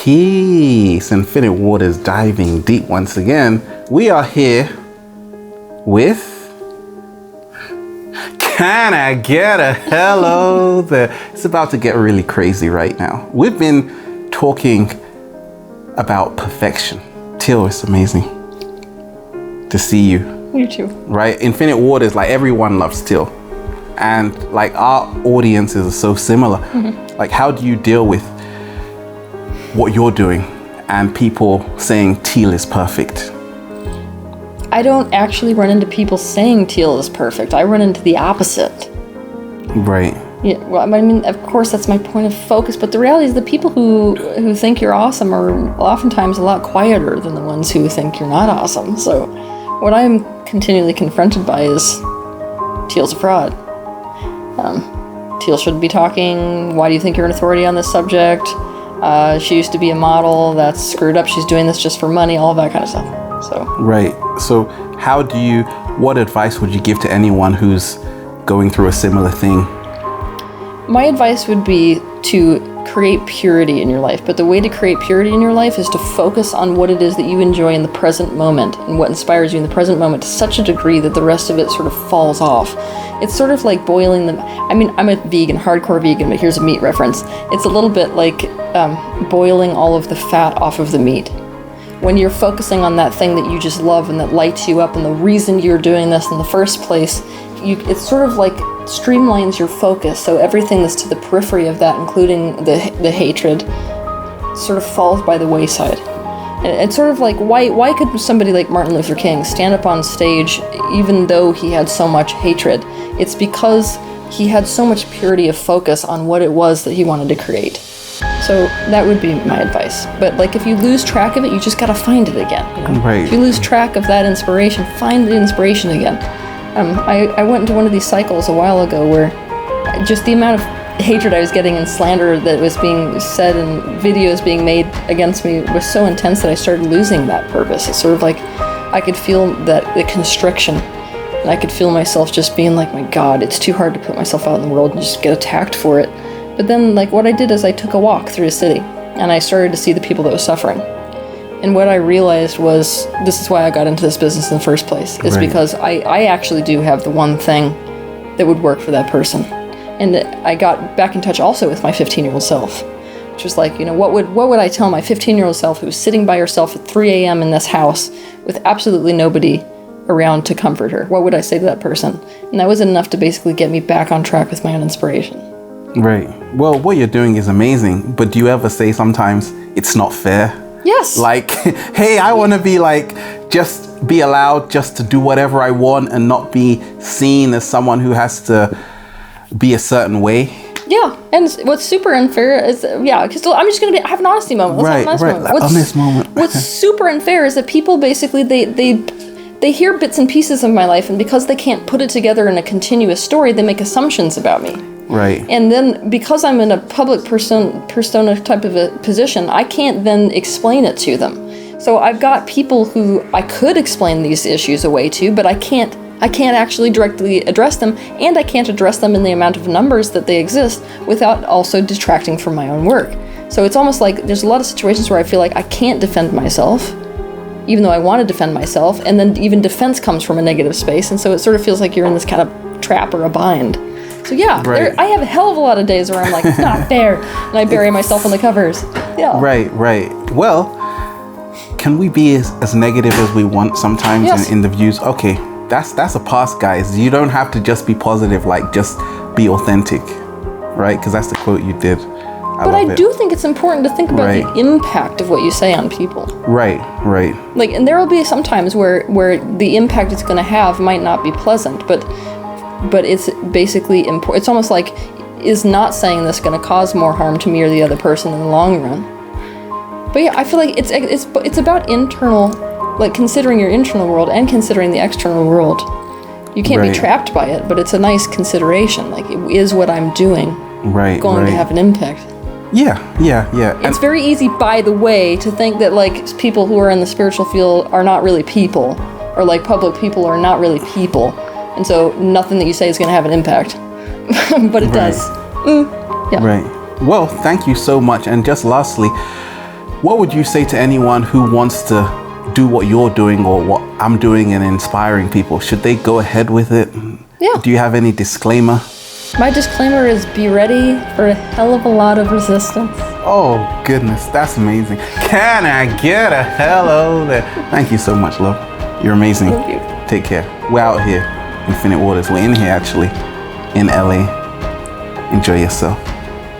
Peace, Infinite Waters diving deep once again. We are here with... Can I get a hello there? It's about to get really crazy right now. We've been talking about perfection. Teal, it's amazing to see you. You too. Right? Infinite Waters, like everyone loves Teal. And like our audiences are so similar. Mm-hmm. Like how do you deal with what you're doing and people saying Teal is perfect? I don't actually run into people saying Teal is perfect. I run into the opposite. Right. Yeah, well, I mean, of course, that's my point of focus, but the reality is the people who think you're awesome are oftentimes a lot quieter than the ones who think you're not awesome. So what I'm continually confronted by is Teal's a fraud. Teal shouldn't be talking. Why do you think you're an authority on this subject? She used to be a model. That's screwed up. She's doing this just for money, all that kind of stuff. So right. So what advice would you give to anyone who's going through a similar thing? My advice would be to create purity in your life. But the way to create purity in your life is to focus on what it is that you enjoy in the present moment and what inspires you in the present moment to such a degree that the rest of it sort of falls off. It's sort of like boiling them. I mean, I'm a vegan, hardcore vegan, but here's a meat reference. It's a little bit like boiling all of the fat off of the meat. When you're focusing on that thing that you just love and that lights you up and the reason you're doing this in the first place, it's sort of like streamlines your focus, so everything that's to the periphery of that, including the hatred, sort of falls by the wayside. And it's sort of like, why could somebody like Martin Luther King stand up on stage even though he had so much hatred? It's because he had so much purity of focus on what it was that he wanted to create. So that would be my advice. But like, if you lose track of it, you just gotta find it again. You know? Right. If you lose track of that inspiration, find the inspiration again. I went into one of these cycles a while ago where just the amount of hatred I was getting and slander that was being said and videos being made against me was so intense that I started losing that purpose. It's sort of like I could feel the constriction, and I could feel myself just being like, my God, it's too hard to put myself out in the world and just get attacked for it. But then, like, what I did is I took a walk through a city and I started to see the people that were suffering. And what I realized was, this is why I got into this business in the first place, is right. Because I actually do have the one thing that would work for that person. And I got back in touch also with my 15-year-old self, which was like, you know, what would I tell my 15-year-old self who was sitting by herself at 3 a.m. in this house with absolutely nobody around to comfort her? What would I say to that person? And that was enough to basically get me back on track with my own inspiration. Right. Well, what you're doing is amazing, but do you ever say sometimes it's not fair? Yes. Like, hey, I want to be like, just be allowed just to do whatever I want and not be seen as someone who has to be a certain way. Yeah. And what's super unfair is, because I'm just going to have an honesty moment. Let's have an honest moment. What's super unfair is that people basically, they hear bits and pieces of my life, and because they can't put it together in a continuous story, they make assumptions about me. Right. And then because I'm in a public persona type of a position, I can't then explain it to them. So I've got people who I could explain these issues away to, but I can't actually directly address them, and I can't address them in the amount of numbers that they exist without also detracting from my own work. So it's almost like there's a lot of situations where I feel like I can't defend myself, even though I want to defend myself, and then even defense comes from a negative space, and so it sort of feels like you're in this kind of trap or a bind. So right. I have a hell of a lot of days where I'm like, it's not fair, and I bury myself in the covers. Yeah. Right. Well, can we be as negative as we want sometimes? Yes. in the views? Okay, that's a pass, guys. You don't have to just be positive, like just be authentic, right? Because that's the quote you did. But I do think it's important to think about the impact of what you say on people. Right. Like, and there will be some times where the impact it's going to have might not be pleasant, but it's basically important. It's almost like, is not saying this going to cause more harm to me or the other person in the long run? But yeah, I feel like it's about internal, like considering your internal world and considering the external world. You can't be trapped by it, but it's a nice consideration. Like, is what I'm doing going to have an impact? Yeah. It's very easy, by the way, to think that like people who are in the spiritual field are not really people, or like public people are not really people, and so nothing that you say is going to have an impact. But it does. Yeah. Right. Well, thank you so much. And just lastly, what would you say to anyone who wants to do what you're doing or what I'm doing and inspiring people? Should they go ahead with it? Yeah. Do you have any disclaimer? My disclaimer is be ready for a hell of a lot of resistance. Oh, goodness. That's amazing. Can I get a hello there? Thank you so much, love. You're amazing. Thank you. Take care. We're out here, Infinite Waters. We're in here, actually, in LA. Enjoy yourself.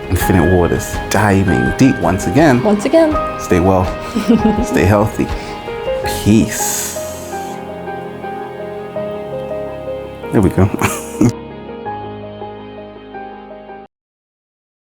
Infinite Waters. Diving deep once again. Once again. Stay well. Stay healthy. Peace. There we go.